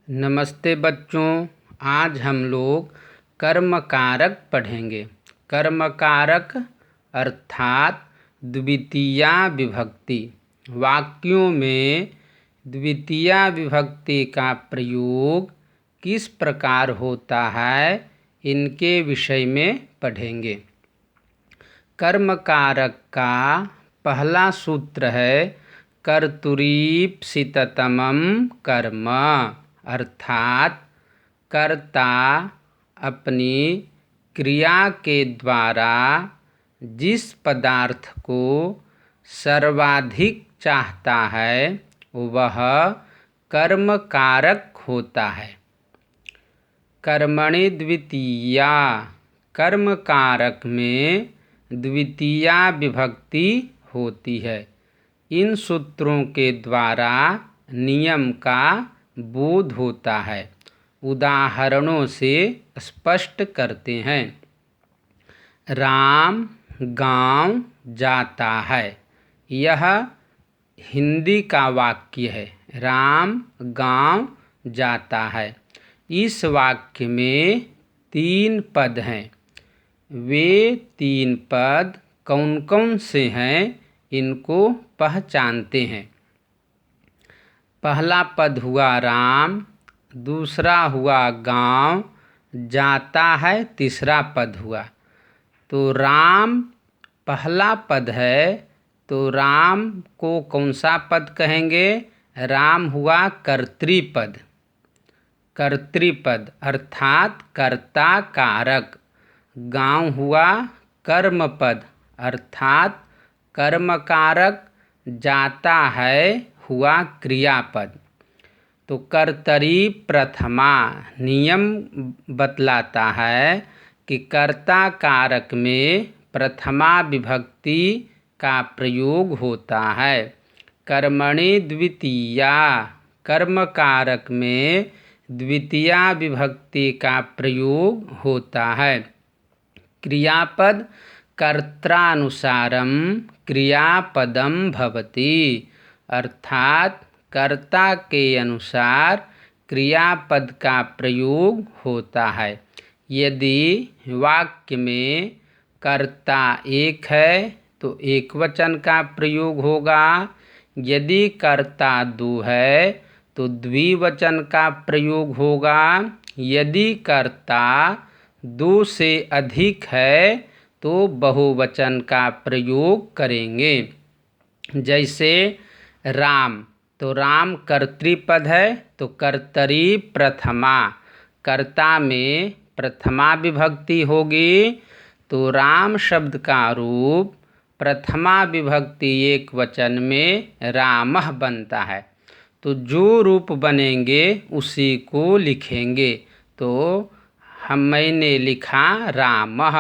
नमस्ते बच्चों। आज हम लोग कर्म कारक पढ़ेंगे। कर्म कारक अर्थात द्वितीया विभक्ति। वाक्यों में द्वितीया विभक्ति का प्रयोग किस प्रकार होता है, इनके विषय में पढ़ेंगे। कर्म कारक का पहला सूत्र है कर्तुरीप्सिततमं कर्म, अर्थात कर्ता अपनी क्रिया के द्वारा जिस पदार्थ को सर्वाधिक चाहता है वह कर्म कारक होता है। कर्मणि द्वितीया, कर्म कारक में द्वितीया विभक्ति होती है। इन सूत्रों के द्वारा नियम का बोध होता है। उदाहरणों से स्पष्ट करते हैं। राम गांव जाता है, यह हिंदी का वाक्य है। राम गांव जाता है। इस वाक्य में 3 पद हैं। वे 3 पद कौन कौन से हैं, इनको पहचानते हैं। पहला पद हुआ राम, दूसरा हुआ गांव, जाता है तीसरा पद हुआ। तो राम पहला पद है, तो राम को कौन सा पद कहेंगे? राम हुआ कर्तृपद। कर्तृपद अर्थात कर्ता कारक। गांव हुआ कर्म पद अर्थात कर्म कारक। जाता है हुआ क्रियापद। तो कर्तरी प्रथमा नियम बतलाता है कि कर्ता कारक में प्रथमा विभक्ति का प्रयोग होता है। कर्मणि द्वितीया, कर्म कारक में द्वितीया विभक्ति का प्रयोग होता है। क्रियापद कर्त्रानुसारम क्रियापदम भवति, अर्थात कर्ता के अनुसार क्रियापद का प्रयोग होता है। यदि वाक्य में कर्ता एक है तो एक वचन का प्रयोग होगा। यदि कर्ता 2 है तो द्विवचन का प्रयोग होगा। यदि कर्ता 2 से अधिक है तो बहुवचन का प्रयोग करेंगे। जैसे राम, तो राम कर्तृपद है तो कर्तरी प्रथमा, कर्ता में प्रथमा विभक्ति होगी। तो राम शब्द का रूप प्रथमा विभक्ति एक वचन में रामः बनता है। तो जो रूप बनेंगे उसी को लिखेंगे। तो मैंने लिखा रामः।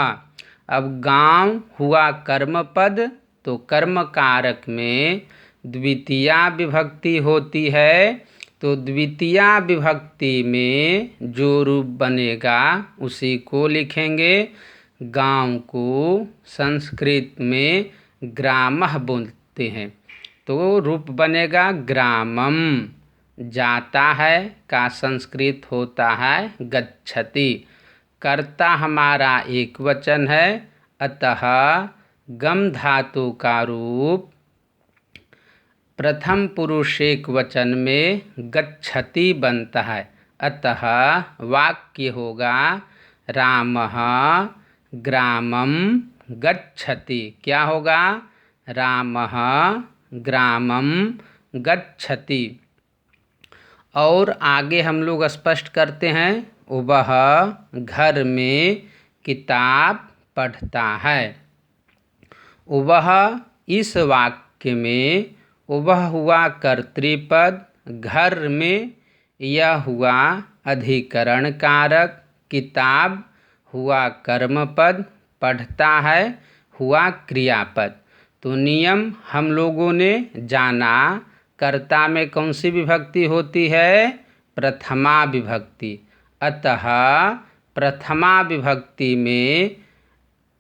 अब गांव हुआ कर्मपद, तो कर्म कारक में द्वितीया विभक्ति होती है। तो द्वितीया विभक्ति में जो रूप बनेगा उसी को लिखेंगे। गांव को संस्कृत में ग्रामः बोलते हैं, तो रूप बनेगा ग्रामम। जाता है का संस्कृत होता है गच्छति। कर्ता हमारा एक वचन है, अतः गम धातु का रूप प्रथम पुरुष एक वचन में गच्छति बनता है। अतः वाक्य होगा रामः ग्रामं गच्छति। क्या होगा? रामः ग्रामं गच्छति। और आगे हम लोग स्पष्ट करते हैं, वह घर में किताब पढ़ता है। वह इस वाक्य में वह हुआ कर्तृपद, घर में यह हुआ अधिकरण कारक, किताब हुआ कर्मपद, पढ़ता है हुआ क्रियापद। तो नियम हम लोगों ने जाना, कर्ता में कौन सी विभक्ति होती है? प्रथमा विभक्ति। अतः प्रथमा विभक्ति में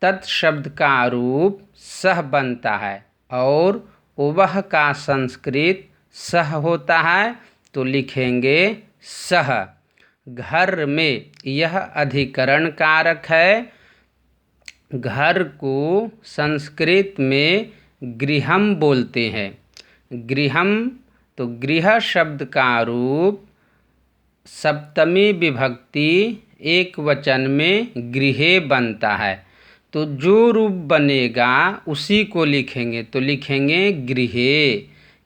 तत्शब्द का रूप सह बनता है और वह का संस्कृत सह होता है। तो लिखेंगे सह। घर में यह अधिकरण कारक है। घर को संस्कृत में गृहम बोलते हैं। गृहम, तो गृह शब्द का रूप सप्तमी विभक्ति एक वचन में गृहे बनता है। तो जो रूप बनेगा उसी को लिखेंगे, तो लिखेंगे गृहे।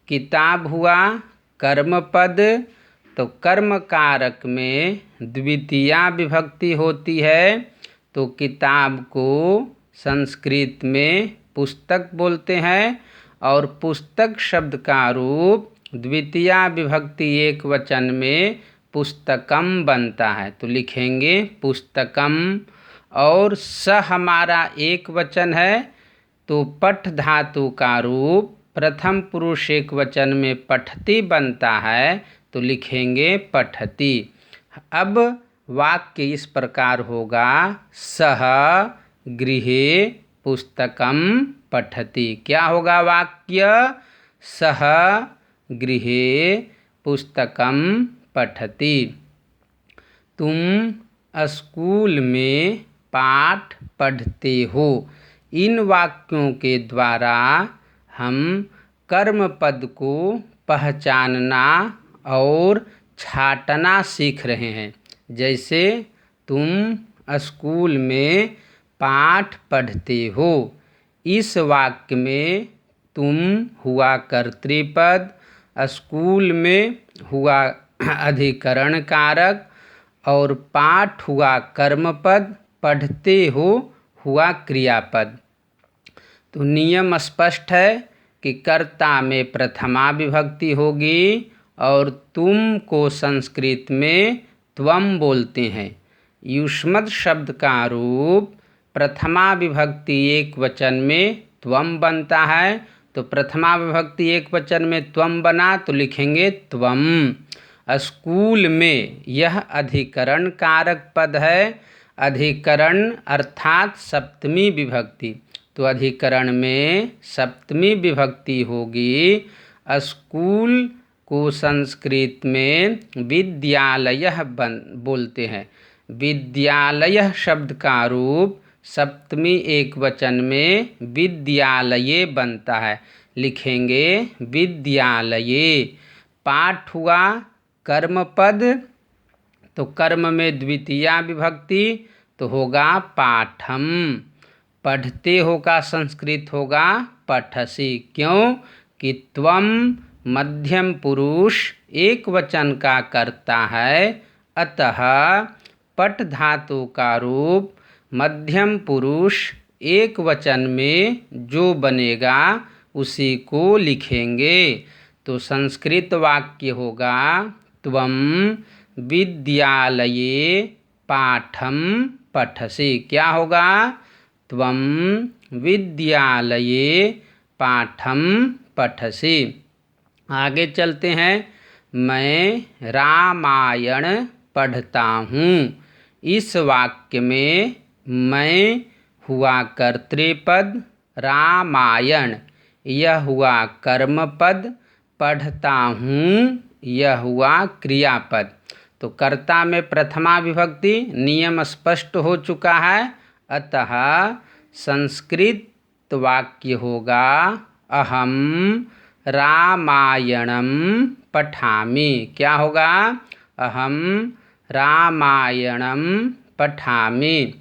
किताब हुआ कर्म पद, तो कर्म कारक में द्वितीया विभक्ति होती है, तो किताब को संस्कृत में पुस्तक बोलते हैं। और पुस्तक शब्द का रूप द्वितीया विभक्ति एक वचन में पुस्तकम बनता है, तो लिखेंगे पुस्तकम। और स हमारा एक वचन है, तो पठ धातु का रूप प्रथम पुरुष एक वचन में पठती बनता है, तो लिखेंगे पठती। अब वाक्य इस प्रकार होगा, सह गृहे पुस्तकम पठति। क्या होगा वाक्य? सह गृहे पुस्तकम पठति। तुम स्कूल में पाठ पढ़ते हो। इन वाक्यों के द्वारा हम कर्म पद को पहचानना और छांटना सीख रहे हैं। जैसे तुम स्कूल में पाठ पढ़ते हो, इस वाक्य में तुम हुआ कर्तृपद, स्कूल में हुआ अधिकरण कारक और पाठ हुआ कर्मपद, पढ़ते हो हुआ क्रियापद। तो नियम स्पष्ट है कि कर्ता में प्रथमा विभक्ति होगी और तुम को संस्कृत में त्वम बोलते हैं। युष्मद् शब्द का रूप प्रथमा विभक्ति एक वचन में त्वम बनता है, तो प्रथमा विभक्ति एक वचन में त्वम बना, तो लिखेंगे त्वम। स्कूल में यह अधिकरण कारक पद है। अधिकरण अर्थात सप्तमी विभक्ति, तो अधिकरण में सप्तमी विभक्ति होगी। स्कूल को संस्कृत में विद्यालयः बोलते हैं। विद्यालय शब्द का रूप सप्तमी एक वचन में विद्यालये बनता है, लिखेंगे विद्यालये। पाठ हुआ कर्मपद, तो कर्म में द्वितीया विभक्ति, तो होगा पाठम। पढ़ते हो का संस्कृत होगा पठसि। क्यों कि त्वम मध्यम पुरुष एक वचन का करता है, अतः पठ धातु का रूप मध्यम पुरुष एक वचन में जो बनेगा उसी को लिखेंगे। तो संस्कृत वाक्य होगा, त्वम विद्यालये पाठम पठसि। क्या होगा? त्वम विद्यालये पाठम पठसि। आगे चलते हैं। मैं रामायण पढ़ता हूँ। इस वाक्य में मैं हुआ कर्तृपद, रामायण यह हुआ कर्मपद, पढ़ता हूँ यह हुआ क्रियापद। तो कर्ता में प्रथमा विभक्ति, नियम स्पष्ट हो चुका है, अतः संस्कृत वाक्य होगा अहम रामायणम पठामि। क्या होगा? अहम रामायणम पठामि।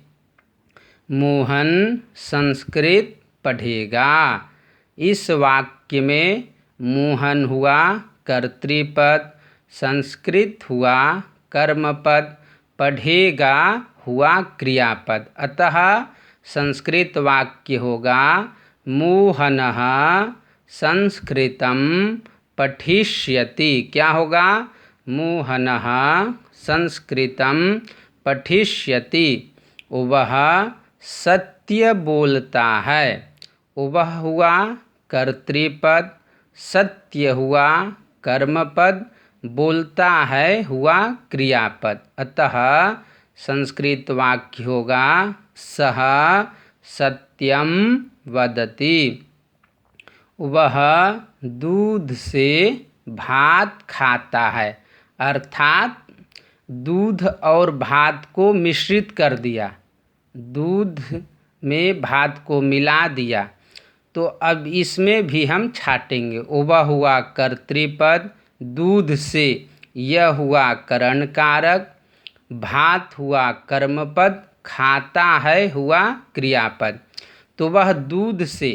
मोहन संस्कृत पढ़ेगा। इस वाक्य में मोहन हुआ कर्तृपद, संस्कृत हुआ कर्मपद, पढ़ेगा हुआ क्रियापद, अतः संस्कृत वाक्य होगा मोहनः संस्कृतं पठिष्यति। क्या होगा? मोहनः संस्कृतं पठिष्यति। वह सत्य बोलता है। वह हुआ कर्तृपद, सत्य हुआ कर्मपद, बोलता है हुआ क्रियापद, अतः संस्कृत वाक्य होगा सः सत्यम वदति। वह दूध से भात खाता है, अर्थात दूध और भात को मिश्रित कर दिया, दूध में भात को मिला दिया। तो अब इसमें भी हम छाटेंगे। उबा हुआ कर्तृपद, दूध से, यह हुआ करण कारक, भात हुआ कर्मपद, खाता है हुआ क्रियापद। तो वह दूध से,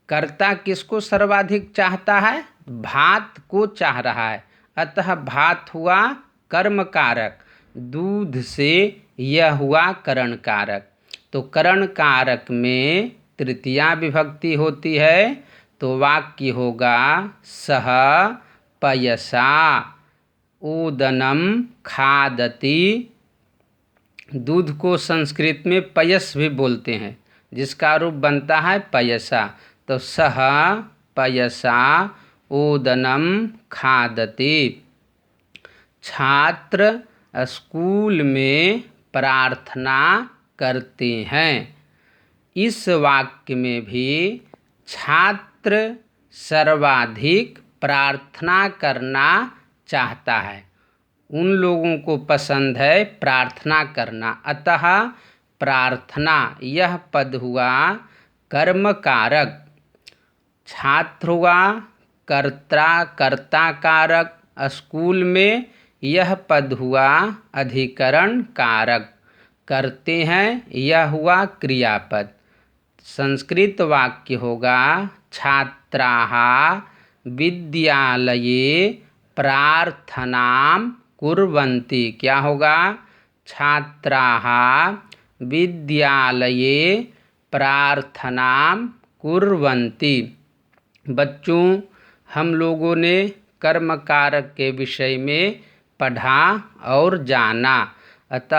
कर्ता किसको सर्वाधिक चाहता है? भात को चाह रहा है, अतः भात हुआ कर्म कारक, दूध से, यह हुआ करण कारक। तो करण कारक में तृतीया विभक्ति होती है, तो वाक्य होगा सह पयसा ओदनम खादति। दूध को संस्कृत में पयस भी बोलते हैं, जिसका रूप बनता है पयसा। तो सह पयसा ओदनम खादति। छात्र स्कूल में प्रार्थना करते हैं। इस वाक्य में भी छात्र सर्वाधिक प्रार्थना करना चाहता है, उन लोगों को पसंद है प्रार्थना करना, अतः प्रार्थना यह पद हुआ कर्म कारक, छात्र हुआ कर्ता कारक, स्कूल में यह पद हुआ अधिकरण कारक, करते हैं यह हुआ क्रियापद। संस्कृत वाक्य होगा छात्राः विद्यालये प्रार्थनां कुर्वन्ति। क्या होगा? छात्राः विद्यालये प्रार्थनां कुर्वन्ति। बच्चों, हम लोगों ने कर्म कारक के विषय में पढ़ा और जाना, अतः